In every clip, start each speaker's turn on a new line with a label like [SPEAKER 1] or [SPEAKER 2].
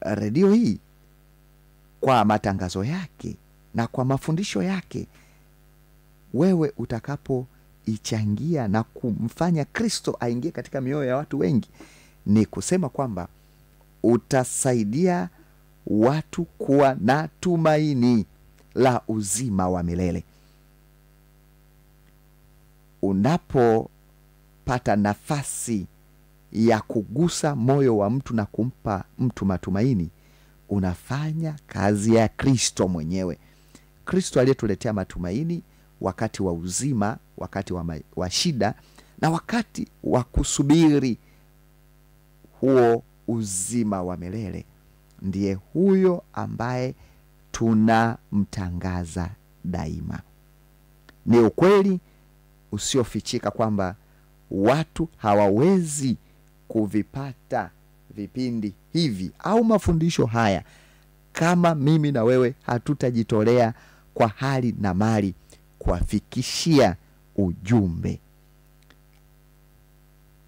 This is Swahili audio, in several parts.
[SPEAKER 1] redio hii kwa matangazo yake na kwa mafundisho yake, wewe utakapo ichangia na kumfanya Kristo aingie katika mioyo ya watu wengi, ni kusema kwamba utasaidia watu kuwa na tumaini la uzima wa milele. Unapopata nafasi ya kugusa moyo wa mtu na kumpa mtu matumaini, unafanya kazi ya Kristo mwenyewe. Kristo aliyetuletea matumaini wakati wa uzima, wakati wa shida, na wakati wa kusubiri huo uzima wa milele, ndiye huyo ambaye tunamtangaza daima. Ni ukweli usiofichika kwamba watu hawawezi kuvipata vipindi hivi au mafundisho haya kama mimi na wewe hatutajitolea kwa hali na mali kuwafikishia ujumbe.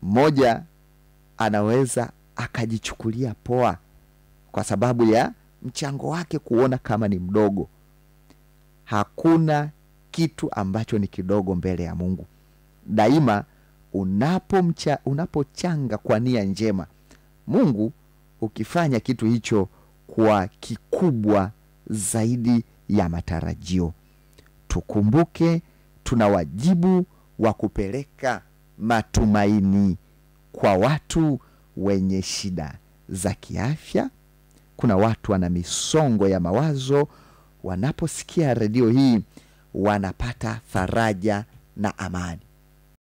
[SPEAKER 1] Mmoja anaweza akajichukulia poa kwa sababu ya mchango wake kuona kama ni mdogo. Hakuna kitu ambacho ni kidogo mbele ya Mungu. Daima unapochanga kwa nia njema, Mungu ukifanya kitu hicho kwa kikubwa zaidi ya matarajio. Tukumbuke tuna wajibu wa kupeleka matumaini kwa watu wenye shida za kiafya. Kuna watu wana misongo ya mawazo, wanaposikia redio hii wanapata faraja na amani.